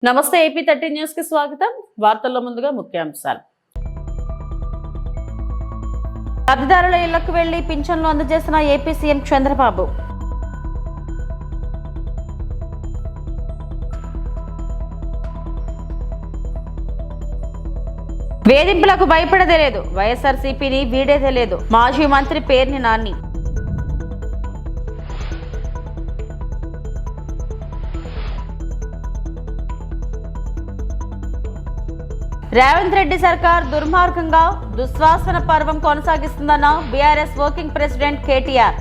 నమస్తే AP 13 news కి స్వాగతం. వార్తల్లో ముందుగా ముఖ్యాంశాలు. లబ్ధిదారుల ఇళ్లకు వెళ్లి పింఛన్లు అందజేసిన ఏపీ సీఎం చంద్రబాబు. వేధింపులకు భయపడదే లేదు, వైఎస్ఆర్సీపీని వీడేదే లేదు, మాజీ మంత్రి పేర్ని నాని. రేవంత్ రెడ్డి సర్కార్ దుర్మార్గంగా దుశ్వాసన పర్వం కొనసాగిస్తుందన్న బీఆర్ఎస్ వర్కింగ్ ప్రెసిడెంట్ కేటీఆర్.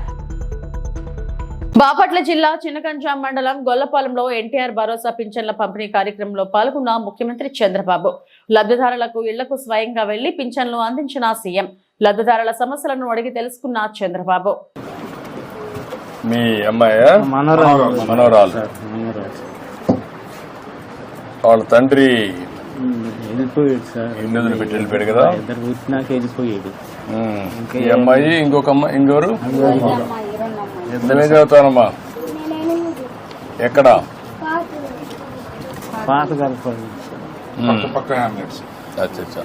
బాపట్ల జిల్లా చిన్నకంజాం మండలం గొల్లపాలెంలో ఎన్టీఆర్ భరోసా పింఛన్ల పంపిణీ కార్యక్రమంలో పాల్గొన్న ముఖ్యమంత్రి చంద్రబాబు. లబ్ధిదారులకు ఇళ్లకు స్వయంగా వెళ్లి పింఛన్లు అందించిన సీఎం. లబ్ధిదారుల సమస్యలను అడిగి తెలుసుకున్న చంద్రబాబు. మీ అమ్మాయి మనోరాలు వాళ్ళ తండ్రి వెళ్ళిపోయాడు సార్. ఇల్లు పెట్టి వెళ్ళిపోయాడు కదా. ఇద్దరు పుట్టినాక వెళ్ళిపోయాడు. ఈ అమ్మాయి ఇంకొక అమ్మాయి ఇంకెవరు ఎంతమే చదువుతానమ్మా? ఎక్కడ? పాత కలపాలి. అచ్చా,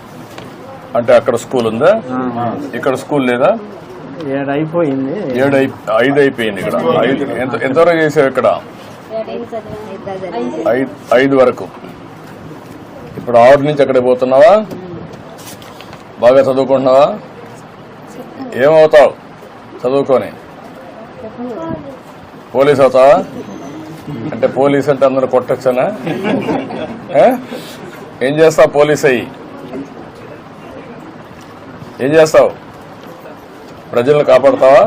అంటే అక్కడ స్కూల్ ఉందా? ఇక్కడ స్కూల్ లేదా? 7 అయిపోయింది. 5 అయిపోయింది. ఇక్కడ ఎంతవరకు చేసావు? ఇక్కడ 5 వరకు. ఇప్పుడు 6 నుంచి అక్కడికి పోతున్నావా? బాగా చదువుకుంటున్నావా? ఏమవుతావు చదువుకొని? పోలీస్ అవుతావా? అంటే పోలీస్ అంటే అందరూ కొట్టొచ్చనా? ఏం చేస్తావు పోలీస్ అయ్యి? ఏం చేస్తావు? ప్రజలను కాపాడతావా?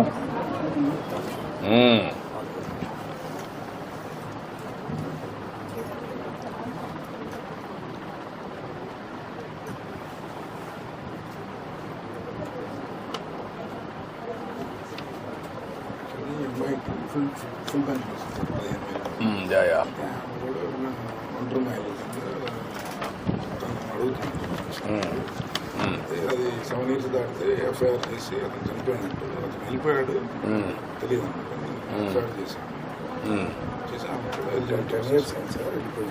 అది 7 years దాటితే ఎఫ్ఐఆర్ చేసి అతను చనిపోయినట్టు అతను వెళ్ళిపోయాడు తెలియదు. ఎఫ్ఐఆర్ చేశాను 10 years అయింది సార్. వెళ్ళిపోయి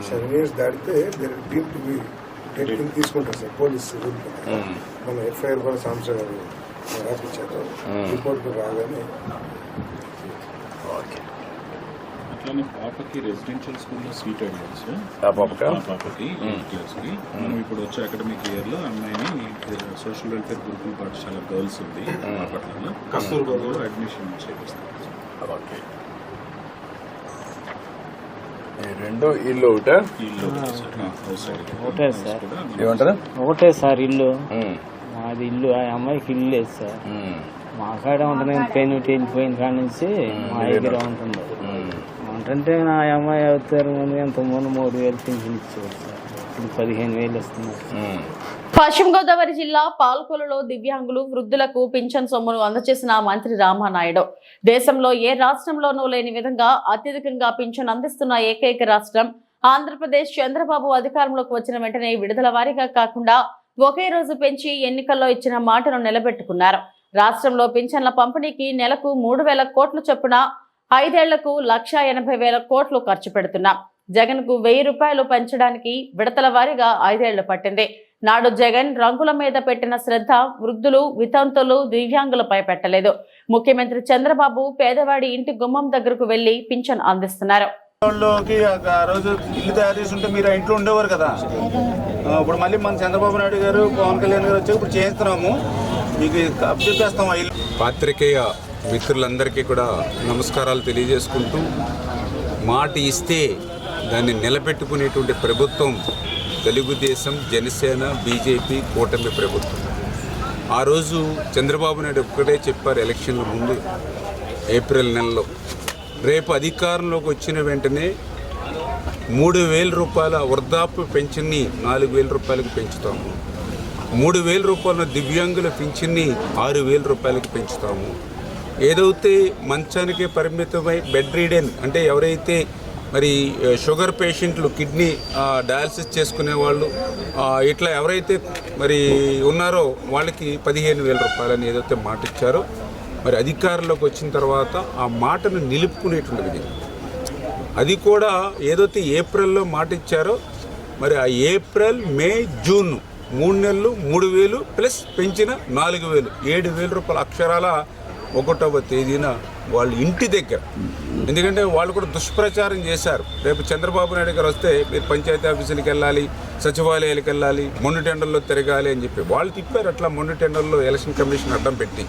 7 years దాటితే తీసుకుంటారు సార్ పోలీసు. మన ఎఫ్ఐఆర్ కూడా సంవత్సరం గారు రాపించారు. రిపోర్ట్ రాగానే అట్లానే పాపకి రెసిడెన్షియల్ స్కూల్లో సీట్ అడిగారు సార్. పాపకి 8th క్లాస్కి. మనం ఇప్పుడు వచ్చే అకాడమిక్ ఇయర్ లో అమ్మాయిని సోషల్ వెల్ఫేర్ గురుకుల పాఠశాల గర్ల్స్ ఉంది బాపట్లలో కస్తూర్బాలో అడ్మిషన్ చేపిస్తాం. రెండు ఇల్లు ఒకటే ఒకటే సార్ ఇల్లు. మాది ఇల్లు. ఆ అమ్మాయికి ఇల్లు లేదు సార్. మా కాడ ఉంటుంది. పెయిన్ వెళ్ళిపోయిన కాడ నుంచి మా దగ్గర ఉంటుంది. అంటే నా అమ్మాయి అవుతారు ముందు ఎంత ముందు 3,000 పింఛన్ ఇచ్చేవారు సార్. ఇప్పుడు 15,000 వస్తున్నారు. పశ్చిమ గోదావరి జిల్లా పాల్కొలలో దివ్యాంగులు వృద్ధులకు పింఛన్ సొమ్మును అందజేసిన మంత్రి రామానాయుడు. దేశంలో ఏ రాష్ట్రంలోనూ లేని విధంగా అత్యధికంగా పింఛన్ అందిస్తున్న ఏకైక రాష్ట్రం ఆంధ్రప్రదేశ్. చంద్రబాబు అధికారంలోకి వచ్చిన వెంటనే విడుదల వారీగా కాకుండా ఒకే రోజు పెంచి ఎన్నికల్లో ఇచ్చిన మాటను నిలబెట్టుకున్నారు. రాష్ట్రంలో పింఛన్ల పంపిణీకి నెలకు 3,000 కోట్ల చొప్పున 5 ఏళ్లకు 1,80,000 కోట్లు ఖర్చు పెడుతున్నాం. జగన్ కు 1,000 రూపాయలు పెంచడానికి విడతల వారీగా 5 ఏళ్లు పట్టింది. నాడు జగన్ రంగుల మీద పెట్టిన శ్రద్ధ వృద్ధులు, వితంతులు, దివ్యాంగులపై పెట్టలేదు. ముఖ్యమంత్రి చంద్రబాబు పేదవాడి ఇంటి గుమ్మం దగ్గరకు వెళ్లి పింఛన్ అందిస్తున్నారు. రోజు ఇల్లు తయారు చేస్తుంటే మీరు ఇంట్లో ఉండేవారు కదా. ఇప్పుడు మళ్ళీ మన చంద్రబాబు నాయుడు గారు, పవన్ కళ్యాణ్ గారు వచ్చి ఇప్పుడు చేస్తున్నాము. మీకు చెప్పేస్తాం. పాత్రికేయ మిత్రులందరికీ కూడా నమస్కారాలు తెలియజేసుకుంటూ, మాట ఇస్తే దాన్ని నిలబెట్టుకునేటువంటి ప్రభుత్వం తెలుగుదేశం, జనసేన, బీజేపీ కూటమి ప్రభుత్వం. ఆ రోజు చంద్రబాబు నాయుడు ఒక్కడే చెప్పారు ఎలక్షన్ల ముందు ఏప్రిల్ నెలలో, రేపు అధికారంలోకి వచ్చిన వెంటనే 3,000 రూపాయల వృద్ధాప్య పెన్షన్ని 4,000 రూపాయలకు పెంచుతాము. 3,000 రూపాయల దివ్యాంగుల పెన్షన్ని 6,000 రూపాయలకి పెంచుతాము. ఏదైతే మంచానికే పరిమితమై బెడ్ రీడెన్ అంటే ఎవరైతే మరి షుగర్ పేషెంట్లు, కిడ్నీ డయాలసిస్ చేసుకునే వాళ్ళు, ఇట్లా ఎవరైతే మరి ఉన్నారో వాళ్ళకి 15,000 రూపాయలని ఏదైతే మాట ఇచ్చారో, మరి అధికారంలోకి వచ్చిన తర్వాత ఆ మాటను నిలుపుకునేటువంటి విధంగా అది కూడా ఏదైతే ఏప్రిల్లో మాట ఇచ్చారో మరి ఆ ఏప్రిల్, మే, జూన్ 3 నెలలు 3,000 ప్లస్ పెంచిన 4,000 7,000 రూపాయల అక్షరాల 1వ తేదీన వాళ్ళ ఇంటి దగ్గర. ఎందుకంటే వాళ్ళు కూడా దుష్ప్రచారం చేశారు. రేపు చంద్రబాబు నాయుడు గారు వస్తే మీరు పంచాయతీ ఆఫీసులకు వెళ్ళాలి, సచివాలయాలకు వెళ్ళాలి, మొండి టెండర్లో తిరగాలి అని చెప్పి వాళ్ళు తిప్పారు. అట్లా మొండి టెండర్లో ఎలక్షన్ కమిషన్ అడ్డం పెట్టి.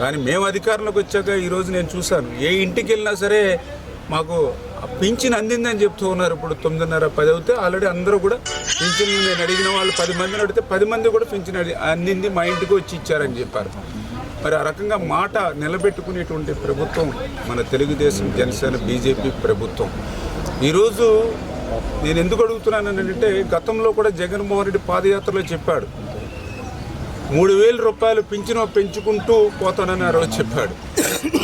కానీ మేము అధికారంలోకి వచ్చాక ఈరోజు నేను చూశాను, ఏ ఇంటికి వెళ్ళినా సరే మాకు పింఛన్ అందిందని చెప్తూ ఉన్నారు. ఇప్పుడు 9:30, 10 అవుతే ఆల్రెడీ అందరూ కూడా పింఛన్, నేను అడిగిన వాళ్ళు 10 మందిని అడిగితే 10 మంది కూడా పింఛన్ అందింది, మా ఇంటికి వచ్చి ఇచ్చారని చెప్పారు. మరి ఆ రకంగా మాట నిలబెట్టుకునేటువంటి ప్రభుత్వం మన తెలుగుదేశం, జనసేన, బీజేపీ ప్రభుత్వం. ఈరోజు నేను ఎందుకు అడుగుతున్నానంటే, గతంలో కూడా జగన్మోహన్ రెడ్డి పాదయాత్రలో చెప్పాడు 3,000 రూపాయలు పింఛను పెంచుకుంటూ పోతానని ఆ రోజు చెప్పాడు.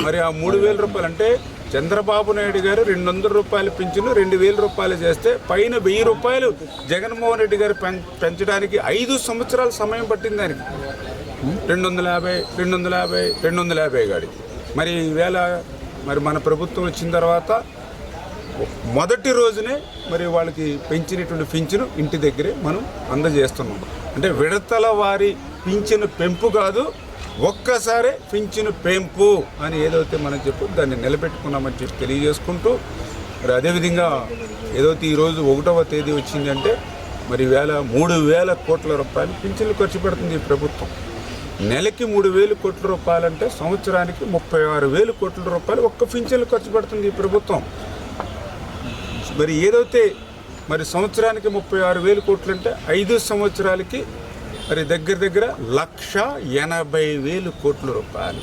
మరి ఆ 3,000 రూపాయలు అంటే చంద్రబాబు నాయుడు గారు 200 రూపాయలు పింఛను 2,000 రూపాయలు చేస్తే పైన 1,000 రూపాయలు జగన్మోహన్ రెడ్డి గారు పెంచడానికి 5 సంవత్సరాల సమయం పట్టింది దానికి. 250 గాడికి. మరి ఈవేళ మరి మన ప్రభుత్వం వచ్చిన తర్వాత మొదటి రోజునే మరి వాళ్ళకి పెంచినటువంటి పింఛను ఇంటి దగ్గరే మనం అందజేస్తున్నాం. అంటే విడతల వారి పింఛను పెంపు కాదు, ఒక్కసారే పింఛను పెంపు అని ఏదైతే మనం చెప్పు దాన్ని నిలబెట్టుకున్నామని చెప్పి తెలియజేసుకుంటూ, మరి అదేవిధంగా ఏదైతే ఈరోజు 1వ తేదీ వచ్చిందంటే మరి ఈవేళ 3,000 కోట్ల రూపాయలు పింఛన్లు ఖర్చు పెడుతుంది ఈ ప్రభుత్వం. నెలకి 3,000 కోట్ల రూపాయలంటే సంవత్సరానికి 36,000 కోట్ల రూపాయలు ఒక్క పింఛన్లు ఖర్చు పెడుతుంది ఈ ప్రభుత్వం. మరి ఏదైతే మరి సంవత్సరానికి 36,000 కోట్లు అంటే 5 సంవత్సరాలకి మరి దగ్గర 1,80,000 కోట్ల రూపాయలు.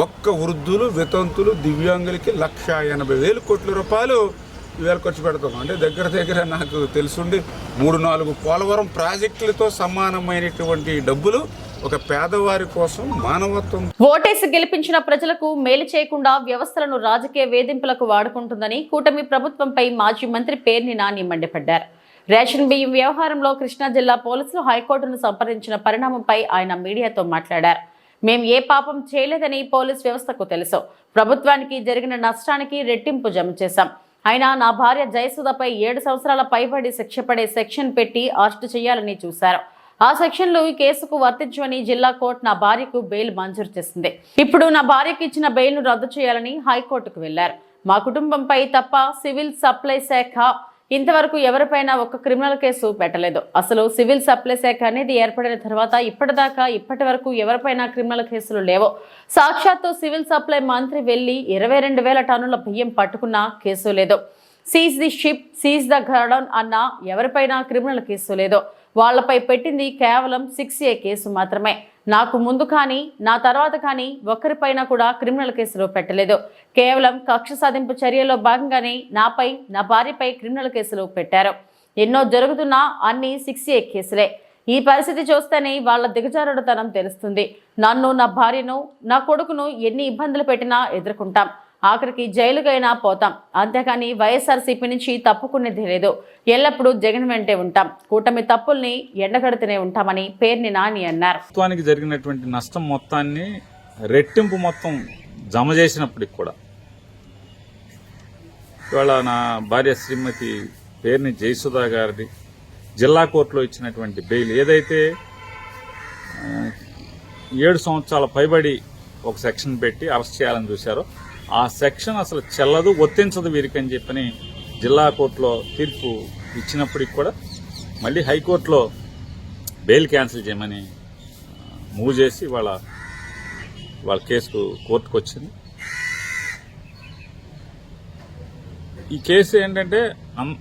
ఒక్క వృద్ధులు, వితంతులు, దివ్యాంగులకి 1,80,000 కోట్ల రూపాయలు ఇవాళ ఖర్చు పెడతాం. అంటే దగ్గర నాకు తెలుసుండి 3-4 పోలవరం ప్రాజెక్టులతో సమానమైనటువంటి డబ్బులు ఒక పేదవారి కోసం మానవత్వం. ఓటేసి గెలిపించిన ప్రజలకు మేలు చేయకుండా వ్యవస్థలను రాజకీయ వేధింపులకు వాడుకుంటుందని కూటమి ప్రభుత్వంపై మాజీ మంత్రి పేర్ని నాని మండిపడ్డారు. రేషన్ బియ్యం వ్యవహారంలో కృష్ణా జిల్లా పోలీసులు హైకోర్టును సంప్రదించిన పరిణామంపై ఆయన మీడియాతో మాట్లాడారు. మేం ఏ పాపం చేయలేదని పోలీస్ వ్యవస్థకు తెలుసు. ప్రభుత్వానికి జరిగిన నష్టానికి రెట్టింపు జమ చేశాం. అయినా నా భార్య జయసుధపై 7 సంవత్సరాల పైబడి శిక్ష పడే సెక్షన్ పెట్టి అరెస్టు చేయాలని చూశారు. ఆ సెక్షన్లు ఈ కేసుకు వర్తించవని జిల్లా కోర్టు నా భార్యకు బెయిల్ మంజూరు చేసింది. ఇప్పుడు నా భార్యకు ఇచ్చిన బెయిల్ను రద్దు చేయాలని హైకోర్టుకు వెళ్లారు. మా కుటుంబంపై తప్ప సివిల్ సప్లై శాఖ ఇంతవరకు ఎవరిపైనా ఒక్క క్రిమినల్ కేసు పెట్టలేదు. అసలు సివిల్ సప్లై శాఖ అనేది ఏర్పడిన తర్వాత ఇప్పటి వరకు ఎవరిపైనా క్రిమినల్ కేసులు లేవు. సాక్షాత్తు సివిల్ సప్లై మంత్రి వెళ్లి 22,000 టన్నుల బియ్యం పట్టుకున్న కేసు లేదు. Seize the ship, seize the godown అన్న ఎవరిపైనా క్రిమినల్ కేసు లేదు. వాళ్లపై పెట్టింది కేవలం 6A కేసు మాత్రమే. నాకు ముందు కానీ నా తర్వాత కానీ ఒక్కరిపైన కూడా క్రిమినల్ కేసులు పెట్టలేదు. కేవలం కక్ష సాధింపు చర్యలో భాగంగానే నాపై, నా భార్యపై క్రిమినల్ కేసులు పెట్టారు. ఎన్నో జరుగుతున్నా అన్ని 6A కేసులే. ఈ పరిస్థితి చూస్తేనే వాళ్ళ దిగజారుడుతనం తెలుస్తుంది. నన్ను, నా భార్యను, నా కొడుకును ఎన్ని ఇబ్బందులు పెట్టినా ఎదుర్కొంటాం. ఆఖరికి జైలుకైనా పోతాం. అంతేకాని వైఎస్ఆర్సీపీ నుంచి తప్పుకునేది లేదు. ఎల్లప్పుడూ జగన్ వెంటే ఉంటాం. కూటమి తప్పుల్ని ఎండగడుతూనే ఉంటామని పేర్ని నాని అన్నారు. ప్రభుత్వానికి జరిగినటువంటి నష్టం మొత్తాన్ని రెట్టింపు మొత్తం జమ చేసినప్పటికి కూడా ఇవాళ నా భార్య శ్రీమతి పేర్ని జయసుధ గారిది జిల్లా కోర్టులో ఇచ్చినటువంటి బెయిల్ ఏదైతే 7 సంవత్సరాల పైబడి ఒక సెక్షన్ పెట్టి అరెస్ట్ చేయాలని చూశారో ఆ సెక్షన్ అసలు చెల్లదు, వర్తించదు వీరికని చెప్పని జిల్లా కోర్టులో తీర్పు ఇచ్చినప్పటికి కూడా మళ్ళీ హైకోర్టులో బెయిల్ క్యాన్సిల్ చేయమని మూవ్ చేసి వాళ్ళ కేసు కోర్టుకు వచ్చింది. ఈ కేసు ఏంటంటే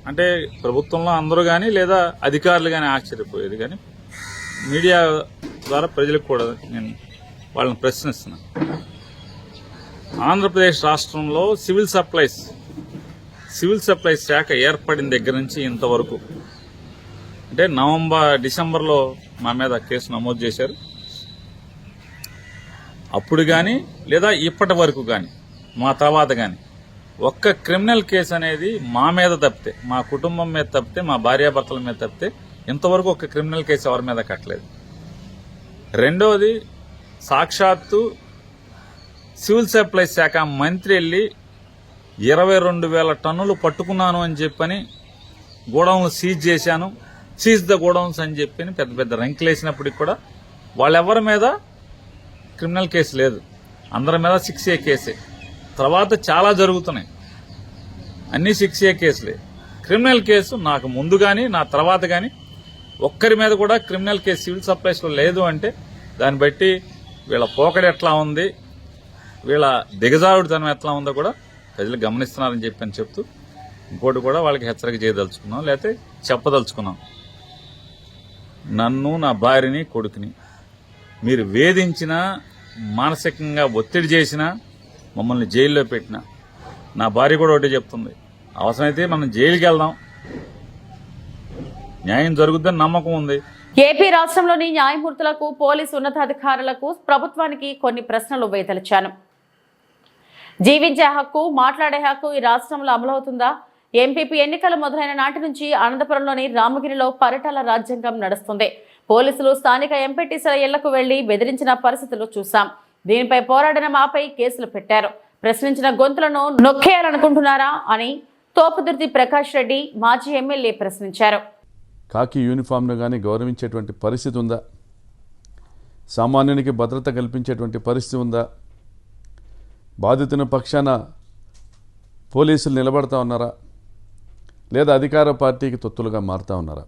అంటే ప్రభుత్వంలో అందరూ కానీ లేదా అధికారులు కానీ ఆశ్చర్యపోయేది. కానీ మీడియా ద్వారా ప్రజలకు కూడా నేను వాళ్ళని ప్రశ్నిస్తున్నాను. ఆంధ్రప్రదేశ్ రాష్ట్రంలో సివిల్ సప్లైస్ శాఖ ఏర్పడిన దగ్గర నుంచి ఇంతవరకు అంటే డిసెంబర్లో మా మీద కేసు నమోదు చేశారు. అప్పుడు కానీ లేదా ఇప్పటి వరకు కానీ మా తర్వాత కానీ ఒక్క క్రిమినల్ కేసు అనేది మా మీద తప్పితే, మా కుటుంబం మీద తప్పితే, మా భార్యాభర్తల మీద తప్పితే ఇంతవరకు ఒక క్రిమినల్ కేసు ఎవరి మీద కట్టలేదు. రెండవది, సాక్షాత్తు సివిల్ సప్లైస్ శాఖ మంత్రి వెళ్ళి 22,000 టన్నులు పట్టుకున్నాను అని చెప్పని గోడౌన్లు సీజ్ చేశాను, సీజ్ ద గోడౌన్స్ అని చెప్పి పెద్ద పెద్ద రంకులేసినప్పటికి కూడా వాళ్ళెవరి మీద క్రిమినల్ కేసు లేదు. అందరి మీద 6A కేసే. తర్వాత చాలా జరుగుతున్నాయి, అన్ని 6A కేసులే. క్రిమినల్ కేసు నాకు ముందు కానీ నా తర్వాత కానీ ఒక్కరి మీద కూడా క్రిమినల్ కేసు సివిల్ సప్లైస్లో లేదు అంటే దాన్ని బట్టి వీళ్ళ పోకడ ఎట్లా ఉంది, వీళ్ళ దిగజారుడుతనం ఎట్లా ఉందో కూడా ప్రజలు గమనిస్తున్నారని చెప్పని చెప్తూ ఇంకోటి కూడా వాళ్ళకి హెచ్చరిక చేయదలుచుకున్నాం, లేకపోతే చెప్పదలుచుకున్నాం. నన్ను, నా భార్యని, కొడుకుని మీరు వేధించినా, మానసికంగా ఒత్తిడి చేసినా, మమ్మల్ని జైల్లో పెట్టినా నా భార్య కూడా ఒకటే చెప్తుంది, అవసరమైతే మనం జైలుకి వెళ్దాం, న్యాయం జరుగుద్దని నమ్మకం ఉంది. ఏపీ రాష్ట్రంలోని న్యాయమూర్తులకు, పోలీసు ఉన్నతాధికారులకు, ప్రభుత్వానికి కొన్ని ప్రశ్నలు వేయదలిచాను. జీవించే హక్కు, మాట్లాడే హక్కు ఈ రాష్ట్రంలో అమలవుతుందా? ఎంపీపీ ఎన్నికలు మొదలైన నాటి నుంచి అనంతపురంలోని రామగిరిలో పరిటాల రాజ్యాంగం నడుస్తుంది. పోలీసులు స్థానిక ఎంపీటీసీల ఇళ్లకు వెళ్లి బెదిరించిన పరిస్థితులు చూశాం. దీనిపై పోరాడిన మాపై కేసులు పెట్టారు. ప్రశ్నించిన గొంతులను నొక్కేయాలనుకుంటున్నారా అని తోపుదుర్తి ప్రకాష్ రెడ్డి మాజీ ఎమ్మెల్యే ప్రశ్నించారు. కాకి యూనిఫామ్ను కానీ గౌరవించేటువంటి పరిస్థితి ఉందా? సామాన్యునికి భద్రత కల్పించేటువంటి పరిస్థితి ఉందా? బాధితుల పక్షాన పోలీసులు నిలబడతా ఉన్నారా, లేదా అధికార పార్టీకి తొత్తులుగా మారుతూ ఉన్నారా?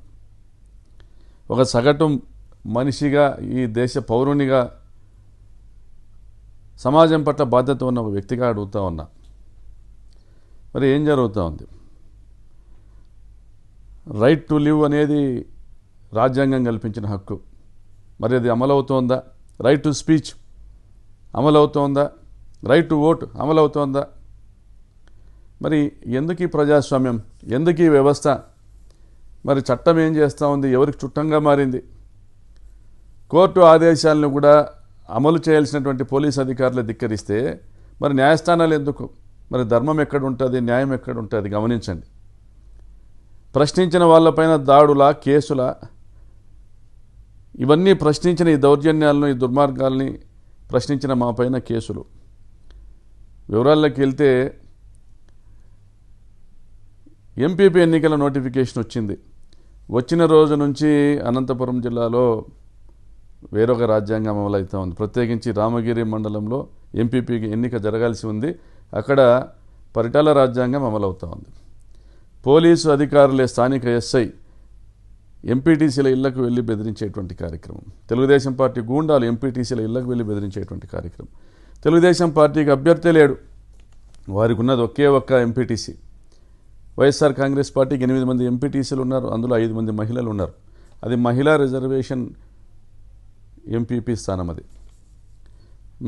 ఒక సగటు మనిషిగా, ఈ దేశ పౌరునిగా, సమాజం పట్ల బాధ్యత ఉన్న ఒక వ్యక్తిగా అడుగుతూ ఉన్నా, మరి ఏం జరుగుతూ ఉంది? రైట్ టు లివ్ అనేది రాజ్యాంగం కల్పించిన హక్కు, మరి అది అమలవుతోందా? రైట్ టు స్పీచ్ అమలవుతోందా? రైట్ టు ఓట్ అమలవుతోందా? మరి ఎందుకు ఈ ప్రజాస్వామ్యం, ఎందుకు ఈ వ్యవస్థ? మరి చట్టం ఏం చేస్తూ ఉంది? ఎవరికి చుట్టంగా మారింది? కోర్టు ఆదేశాలను కూడా అమలు చేయాల్సినటువంటి పోలీస్ అధికారులు ధిక్కరిస్తే మరి న్యాయస్థానాలు ఎందుకు? మరి ధర్మం ఎక్కడ ఉంటుంది, న్యాయం ఎక్కడ ఉంటుంది? గమనించండి. ప్రశ్నించిన వాళ్ళపైన దాడులా, కేసులా, ఇవన్నీ ప్రశ్నించిన ఈ దౌర్జన్యాలను, ఈ దుర్మార్గాల్ని ప్రశ్నించిన మా పైన కేసులు. వివరాల్లోకి వెళ్తే ఎంపీపీ ఎన్నికల నోటిఫికేషన్ వచ్చింది. వచ్చిన రోజు నుంచి అనంతపురం జిల్లాలో వేరొక రాజ్యాంగం అమలవుతూ ఉంది. ప్రత్యేకించి రామగిరి మండలంలో ఎంపీపీకి ఎన్నిక జరగాల్సి ఉంది. అక్కడ పరిటాల రాజ్యాంగం అమలవుతూ ఉంది. పోలీసు అధికారులే స్థానిక ఎస్ఐ ఎంపీటీసీల ఇళ్లకు వెళ్ళి బెదిరించేటువంటి కార్యక్రమం. తెలుగుదేశం పార్టీ గూండాలు ఎంపీటీసీల ఇళ్లకు వెళ్ళి బెదిరించేటువంటి కార్యక్రమం. తెలుగుదేశం పార్టీకి అభ్యర్థి లేడు, వారికి ఉన్నది ఒకే ఒక్క ఎంపీటీసీ. వైఎస్ఆర్ కాంగ్రెస్ పార్టీకి 8 మంది ఎంపీటీసీలు ఉన్నారు, అందులో 5 మంది మహిళలు ఉన్నారు. అది మహిళా రిజర్వేషన్ ఎంపీపీ స్థానం. అది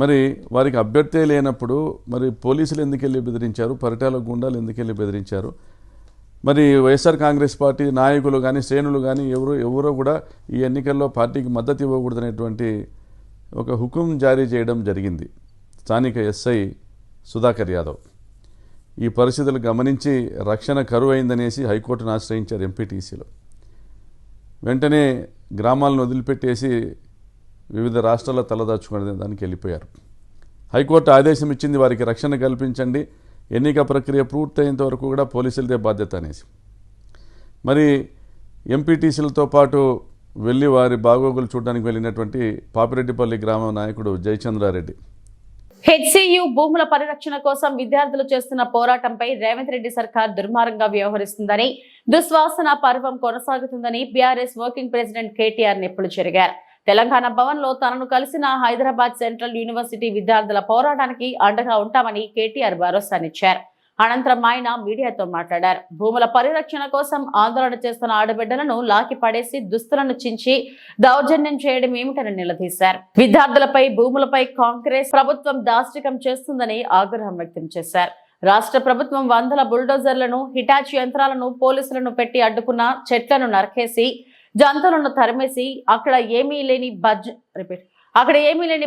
మరి వారికి అభ్యర్థి లేనప్పుడు మరి పోలీసులు ఎందుకు వెళ్ళి బెదిరించారు? పరిటాల గుండాలు ఎందుకు వెళ్ళి బెదిరించారు? మరి వైఎస్ఆర్ కాంగ్రెస్ పార్టీ నాయకులు కానీ, శ్రేణులు కానీ ఎవరో కూడా ఈ ఎన్నికల్లో పార్టీకి మద్దతు ఇవ్వకూడదనేటువంటి ఒక హుకుం జారీ చేయడం జరిగింది స్థానిక ఎస్ఐ సుధాకర్ యాదవ్. ఈ పరిస్థితులు గమనించి రక్షణ కరువు అయిందనేసి హైకోర్టును ఆశ్రయించారు ఎంపీటీసీలో. వెంటనే గ్రామాలను వదిలిపెట్టేసి వివిధ రాష్ట్రాల్లో తలదాచుకునే దానికి వెళ్ళిపోయారు. హైకోర్టు ఆదేశం ఇచ్చింది, వారికి రక్షణ కల్పించండి, ఎన్నిక ప్రక్రియ పూర్తయ్యేంత వరకు కూడా పోలీసులదే బాధ్యత అనేసి. మరి ఎంపీటీసీలతో పాటు వెళ్ళి వారి బాగోగులు చూడడానికి వెళ్ళినటువంటి పాపిరెడ్డిపల్లి గ్రామ నాయకుడు జయచంద్రారెడ్డి, హెచ్సియు భూముల పరిరక్షణ కోసం విద్యార్థులు చేస్తున్న పోరాటంపై రేవంత్ రెడ్డి సర్కార్ దుర్మార్గంగా వ్యవహరిస్తుందని, దుశ్వాసన పర్వం కొనసాగుతుందని బీఆర్ఎస్ వర్కింగ్ ప్రెసిడెంట్ కేటీఆర్ నిప్పులు చెరిగారు. తెలంగాణ భవన్ లో తనను కలిసిన హైదరాబాద్ సెంట్రల్ యూనివర్సిటీ విద్యార్థుల పోరాటానికి అండగా ఉంటామని కేటీఆర్ భరోసానిచ్చారు. అనంతరం ఆయన మీడియాతో మాట్లాడారు. భూముల పరిరక్షణ కోసం ఆందోళన చేస్తున్న ఆడబిడ్డలను లాకి పడేసి దుస్తులను చించి దౌర్జన్యం చేయడం ఏమిటని నిలదీశారు. విద్యార్థులపై, భూములపై కాంగ్రెస్ ప్రభుత్వం దాష్టికం చేస్తుందని ఆగ్రహం వ్యక్తం చేశారు. రాష్ట్ర ప్రభుత్వం వందల బుల్డోజర్లను, హిటాచి యంత్రాలను, పోలీసులను పెట్టి అడ్డుకున్న చెట్లను నరికేసి, జంతువులను తరిమేసి అక్కడ ఏమీ లేని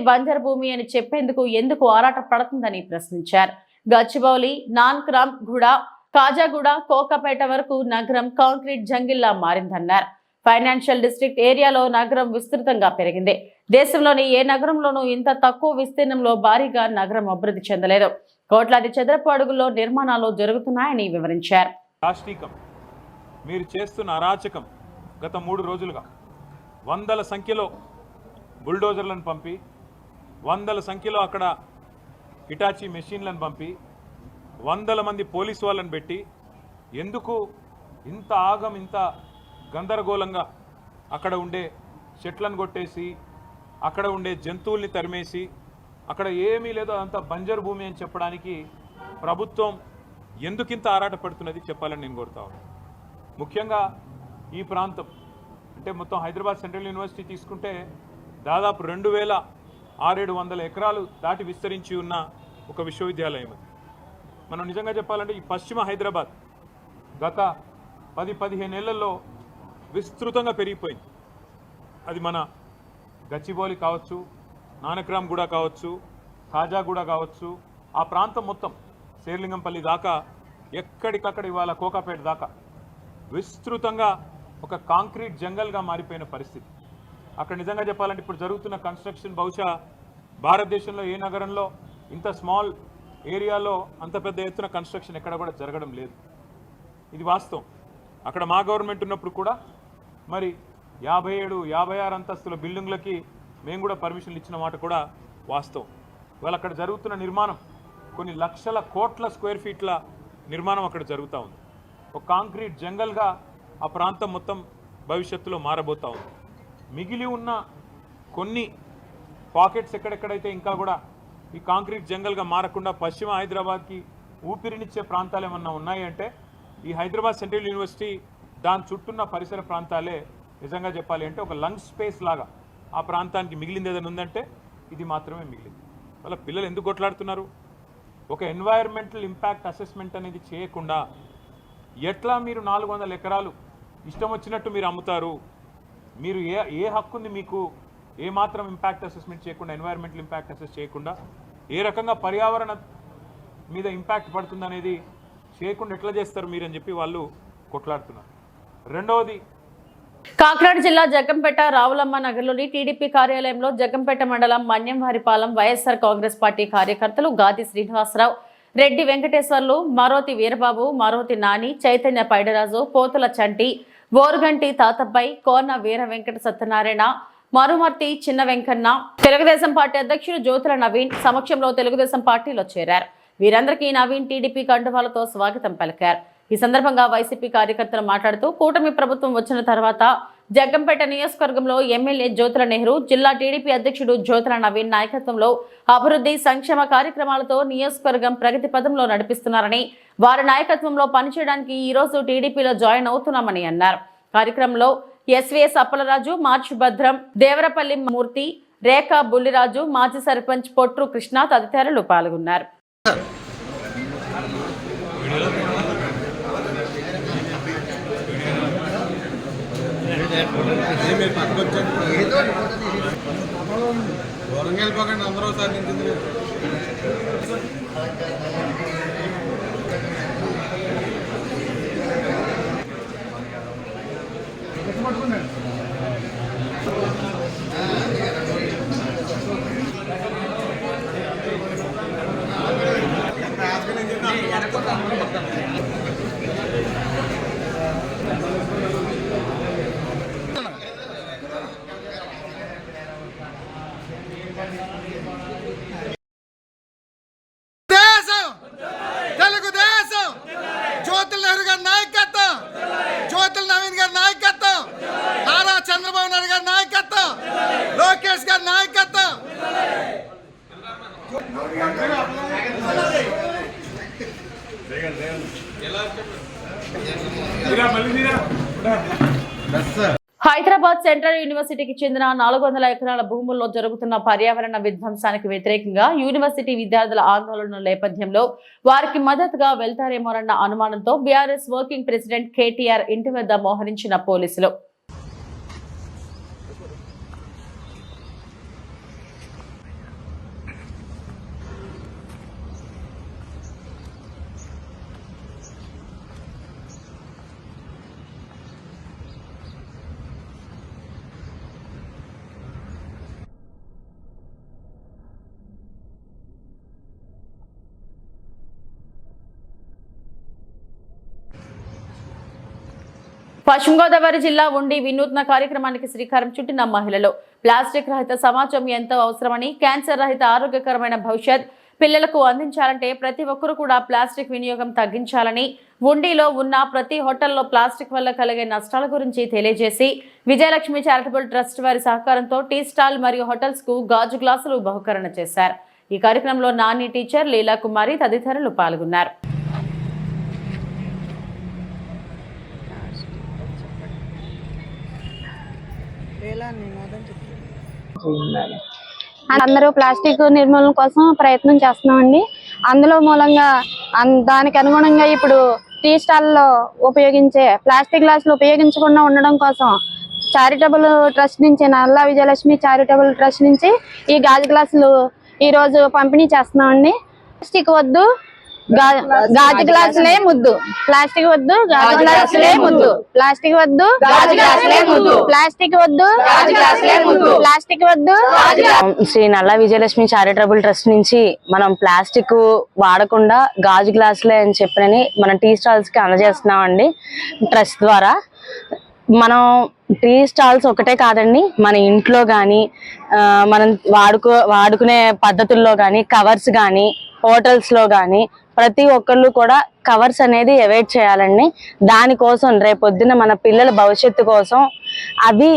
బంజరు భూమి అని చెప్పేందుకు ఎందుకు ఆరాట పడుతుందని ప్రశ్నించారు. గచ్చిబౌలి, నాన్క్రామ్ గూడ, కాజాగూడ, కోకాపేట వరకు నగరం కాంక్రీట్ జంగిల్లా మారిందన్నారు. ఫైనాన్షియల్ డిస్ట్రిక్ట్ ఏరియాలో నగరం విస్తృతంగా పెరిగింది. దేశంలోని ఏ నగరంలోనూ ఇంత తక్కువ విస్తీర్ణంలో భారీగా నగరం అభివృద్ధి చెందలేదు. కోట్లాది చదరపు అడుగుల్లో నిర్మాణాలు జరుగుతున్నాయని వివరించారు. దాష్టీకం, మీరు చేస్తున్న అరాచకం గత 3 రోజులుగా వందల సంఖ్యలో బుల్డోజర్లను పంపి, వందల సంఖ్యలో అక్కడ హిటాచీ మెషిన్లను పంపి, వందల మంది పోలీసు వాళ్ళని పెట్టి ఎందుకు ఇంత ఆగం, ఇంత గందరగోళంగా అక్కడ ఉండే చెట్లను కొట్టేసి, అక్కడ ఉండే జంతువుల్ని తరిమేసి, అక్కడ ఏమీ లేదో అంత బంజరు భూమి అని చెప్పడానికి ప్రభుత్వం ఎందుకింత ఆరాటపడుతున్నది చెప్పాలని నేను కోరుతా ఉన్నాను. ముఖ్యంగా ఈ ప్రాంతం అంటే మొత్తం హైదరాబాద్ సెంట్రల్ యూనివర్సిటీ తీసుకుంటే దాదాపు 2600 ఎకరాలు దాటి విస్తరించి ఉన్న ఒక విశ్వవిద్యాలయం అది. మనం నిజంగా చెప్పాలంటే ఈ పశ్చిమ హైదరాబాద్ గత 10-15 ఏళ్లలో విస్తృతంగా పెరిగిపోయింది. అది మన గచ్చిబౌలి కావచ్చు, నానక్రామ్గూడ కావచ్చు, ఖాజాగూడ కావచ్చు, ఆ ప్రాంతం మొత్తం శేర్లింగంపల్లి దాకా ఎక్కడికక్కడ ఇవాళ కోకాపేట దాకా విస్తృతంగా ఒక కాంక్రీట్ జంగల్గా మారిపోయిన పరిస్థితి. అక్కడ నిజంగా చెప్పాలంటే ఇప్పుడు జరుగుతున్న కన్స్ట్రక్షన్ బహుశా భారతదేశంలో ఏ నగరంలో ఇంత స్మాల్ ఏరియాలో అంత పెద్ద ఎత్తున కన్స్ట్రక్షన్ ఎక్కడ కూడా జరగడం లేదు. ఇది వాస్తవం. అక్కడ మా గవర్నమెంట్ ఉన్నప్పుడు కూడా మరి 57-56 అంతస్తుల బిల్డింగ్లకి మేము కూడా పర్మిషన్లు ఇచ్చిన మాట కూడా వాస్తవం. ఇవాళ అక్కడ జరుగుతున్న నిర్మాణం కొన్ని లక్షల కోట్ల స్క్వేర్ ఫీట్ల నిర్మాణం అక్కడ జరుగుతూ ఉంది. ఒక కాంక్రీట్ జంగల్గా ఆ ప్రాంతం మొత్తం భవిష్యత్తులో మారబోతూ ఉంది. మిగిలి ఉన్న కొన్ని పాకెట్స్ ఎక్కడెక్కడైతే ఇంకా కూడా ఈ కాంక్రీట్ జంగల్గా మారకుండా పశ్చిమ హైదరాబాద్కి ఊపిరినిచ్చే ప్రాంతాలు ఏమన్నా ఉన్నాయి అంటే ఈ హైదరాబాద్ సెంట్రల్ యూనివర్సిటీ దాని చుట్టూన్న పరిసర ప్రాంతాలే నిజంగా చెప్పాలి అంటే ఒక లంగ్ స్పేస్ లాగా ఆ ప్రాంతానికి మిగిలింది ఏదైనా ఉందంటే ఇది మాత్రమే మిగిలింది. వాళ్ళ పిల్లలు ఎందుకు కొట్లాడుతున్నారు? ఒక ఎన్వైర్మెంటల్ ఇంపాక్ట్ అసెస్మెంట్ అనేది చేయకుండా ఎట్లా మీరు 400 ఎకరాలు ఇష్టం వచ్చినట్టు మీరు అమ్ముతారు? మీరు ఏ హక్కు ఉంది మీకు? ఏ మాత్రం ఇంపాక్ట్ అసెస్మెంట్ చేయకుండా, ఎన్వైర్మెంటల్ ఇంపాక్ట్ అసెస్ చేయకుండా, ఏ రకంగా పర్యావరణ మీద ఇంపాక్ట్ పడుతుంది అనేది చేయకుండా ఎట్లా చేస్తారు మీరు అని చెప్పి వాళ్ళు కొట్లాడుతున్నారు. రెండవది, కాకినాడ జిల్లా జగ్గంపేట రావులమ్మ నగర్లోని టీడీపీ కార్యాలయంలో జగ్గంపేట మండలం మన్యంవారిపాలెం వైఎస్ఆర్ కాంగ్రెస్ పార్టీ కార్యకర్తలు గాది శ్రీనివాసరావు, రెడ్డి వెంకటేశ్వర్లు, మరోతి వీరబాబు, మరోతి నాని, చైతన్య పైడరాజు, పోతుల చంటి, ఓరుగంటి తాతబ్బాయి, కోన వీర వెంకట సత్యనారాయణ, మరుమర్తి చిన్న వెంకన్న, తెలుగుదేశం పార్టీ అధ్యక్షుడు జ్యోతుల నవీన్ సమక్షంలో తెలుగుదేశం పార్టీలో చేరారు. వీరందరికీ నవీన్ టీడీపీ కండువాలతో స్వాగతం పలికారు. ఈ సందర్భంగా వైసీపీ కార్యకర్తలు మాట్లాడుతూ కూటమి ప్రభుత్వం వచ్చిన తర్వాత జగ్గంపేట నియోజకవర్గంలో ఎమ్మెల్యే జ్యోతుల నెహ్రూ, జిల్లా టీడీపీ అధ్యక్షుడు జ్యోతుల నవీన్ నాయకత్వంలో అభివృద్ధి సంక్షేమ కార్యక్రమాలతో నియోజకవర్గం ప్రగతి పథంలో నడిపిస్తున్నారని, వారి నాయకత్వంలో పనిచేయడానికి ఈ రోజు టీడీపీలో జాయిన్ అవుతున్నామని అన్నారు. కార్యక్రమంలో ఎస్వీఎస్ అప్పలరాజు, మార్చి భద్రం, దేవరపల్లి మూర్తి, రేఖా బుల్లిరాజు, మాజీ సర్పంచ్ పొట్రు కృష్ణ తదితరులు పాల్గొన్నారు. తెలుగుదేశం జ్యోతుల నెహ్రూ గారి నాయకత్వం, జ్యోతుల నవీన్ గారి నాయకత్వం, నారా చంద్రబాబు నాయుడు గారి నాయకత్వం, లోకేష్ గారి నాయకత్వం. హైదరాబాద్ సెంట్రల్ యూనివర్సిటీకి చెందిన 400 ఎకరాల భూముల్లో జరుగుతున్న పర్యావరణ విధ్వంసానికి వ్యతిరేకంగా యూనివర్సిటీ విద్యార్థుల ఆందోళన నేపథ్యంలో వారికి మద్దతుగా వెళ్తారేమోనన్న అనుమానంతో బీఆర్ఎస్ వర్కింగ్ ప్రెసిడెంట్ కేటీఆర్ ఇంటి వద్ద మోహరించిన పోలీసులు. పశ్చిమ గోదావరి జిల్లా ఉండి వినూత్న కార్యక్రమానికి శ్రీకారం చుట్టిన మహిళలు ప్లాస్టిక్ రహిత సమాజం ఎంతో అవసరమని, క్యాన్సర్ రహిత ఆరోగ్యకరమైన భవిష్యత్ పిల్లలకు అందించాలంటే ప్రతి ఒక్కరూ కూడా ప్లాస్టిక్ వినియోగం తగ్గించాలని, ఉండిలో ఉన్న ప్రతి హోటల్లో ప్లాస్టిక్ వల్ల కలిగే నష్టాల గురించి తెలియజేసి విజయలక్ష్మి చారిటబుల్ ట్రస్ట్ వారి సహకారంతో టీ స్టాల్ మరియు హోటల్స్ కు గాజు గ్లాసులు బహుకరణ చేశారు. ఈ కార్యక్రమంలో నాని టీచర్ లీలా కుమారి తదితరులు పాల్గొన్నారు. అందరూ ప్లాస్టిక్ నిర్మూలన కోసం ప్రయత్నం చేస్తున్నామండి. అందులో మూలంగా దానికి అనుగుణంగా ఇప్పుడు టీ స్టాల్లో ఉపయోగించే ప్లాస్టిక్ గ్లాసులు ఉపయోగించకుండా ఉండడం కోసం చారిటబుల్ ట్రస్ట్ నుంచి, నల్లా విజయలక్ష్మి చారిటబుల్ ట్రస్ట్ నుంచి ఈ గాజు గ్లాసులు ఈ రోజు పంపిణీ చేస్తున్నామండి. ప్లాస్టిక్ వద్దు, గాజు గ్లాసులే ముద్దు. ప్లాస్టిక్ వద్దు, గాజు గ్లాసులే ముద్దు. ప్లాస్టిక్ వద్దు, గాజు గ్లాసులే ముద్దు. ప్లాస్టిక్ వద్దు, గాజు గ్లాసులే ముద్దు. ప్లాస్టిక్ వద్దు. శ్రీ నల్లా విజయలక్ష్మి చారిటబుల్ ట్రస్ట్ నుంచి మనం ప్లాస్టిక్ వాడకుండా గాజు గ్లాసులే అని చెప్పని మనం టీ స్టాల్స్ కి అందజేస్తున్నాం అండి. ట్రస్ట్ ద్వారా మనం టీ స్టాల్స్ ఒకటే కాదండి, మన ఇంట్లో కానీ మనం వాడుకునే పద్ధతుల్లో కానీ, కవర్స్ కానీ, హోటల్స్లో కానీ ప్రతి ఒక్కళ్ళు కూడా కవర్స్ అనేది అవాయిడ్ చేయాలండి. దానికోసం రేపొద్దున మన పిల్లల భవిష్యత్తు కోసం అవి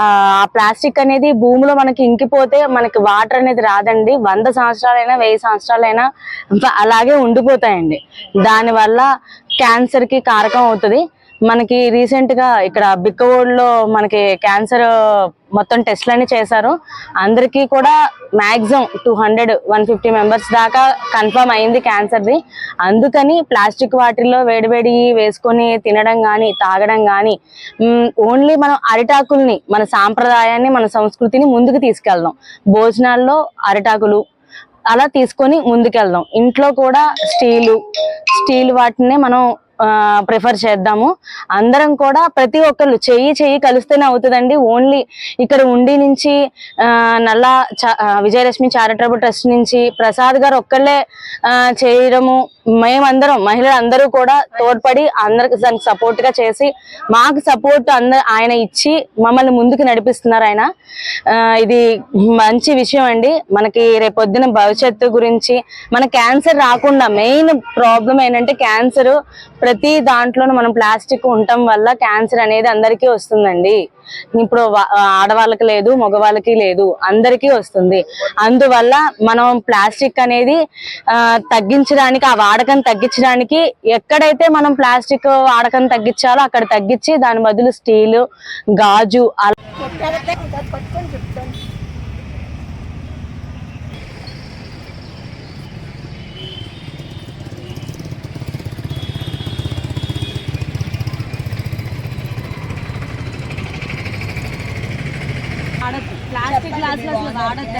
ఆ ప్లాస్టిక్ అనేది భూమిలో మనకి ఇంకిపోతే మనకి వాటర్ అనేది రాదండి. 100 సంవత్సరాలైనా 1000 సంవత్సరాలైనా అలాగే ఉండిపోతాయండి. దానివల్ల క్యాన్సర్ కి కారకం అవుతుంది. మనకి రీసెంట్ గా ఇక్కడ బిక్కవోడ్లో మనకి క్యాన్సర్ మొత్తం టెస్ట్లన్నీ చేశారు. అందరికీ కూడా మాక్సిమం 200-150 మెంబర్స్ దాకా కన్ఫర్మ్ అయింది క్యాన్సర్ది. అందుకని ప్లాస్టిక్ వాటిల్లో వేడివేడి వేసుకొని తినడం కానీ, తాగడం కానీ, ఓన్లీ మనం అరిటాకుల్ని, మన సాంప్రదాయాన్ని, మన సంస్కృతిని ముందుకు తీసుకెళ్దాం. భోజనాల్లో అరిటాకులు అలా తీసుకొని ముందుకెళ్దాం. ఇంట్లో కూడా స్టీల్ వాటినే మనం ప్రిఫర్ చేద్దాము. అందరం కూడా ప్రతి ఒక్కళ్ళు చెయ్యి కలిస్తేనే అవుతుందండి. ఓన్లీ ఇక్కడ ఉండి నుంచి నల్లా విజయలక్ష్మి చారిటబుల్ ట్రస్ట్ నుంచి ప్రసాద్ గారు ఒక్కళ్ళే చేయడము, మేమందరం మహిళలందరూ కూడా తోడ్పడి అందరికి దానికి సపోర్ట్ గా చేసి మాకు సపోర్ట్ ఆయన ఇచ్చి మమ్మల్ని ముందుకు నడిపిస్తున్నారు ఆయన. ఇది మంచి విషయం అండి. మనకి రేపొద్దున భవిష్యత్తు గురించి మన క్యాన్సర్ రాకుండా మెయిన్ ప్రాబ్లం ఏంటంటే క్యాన్సర్ ప్రతి దాంట్లోనూ మనం ప్లాస్టిక్ ఉండటం వల్ల క్యాన్సర్ అనేది అందరికీ వస్తుందండి. ఇప్పుడు ఆడవాళ్ళకి లేదు, మగవాళ్ళకి లేదు, అందరికీ వస్తుంది. అందువల్ల మనం ప్లాస్టిక్ అనేది తగ్గించడానికి, ఆ వాడకం తగ్గించడానికి ఎక్కడైతే మనం ప్లాస్టిక్ వాడకం తగ్గించాలో అక్కడ తగ్గించి దాని బదులు స్టీల్, గాజు ప్లాస్టిక్ గ్లాసులు అసలు వాడద్దు.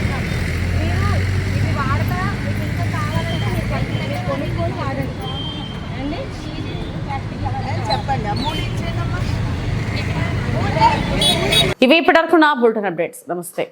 ఇది వాడతా మీకు ఇంకా కావాలంటే మీరు కొనుక్కొని వాడండి అండి. చెప్పండి. ఇవి ఇప్పటివరకు నా బులెటిన్ అప్డేట్స్. నమస్తే.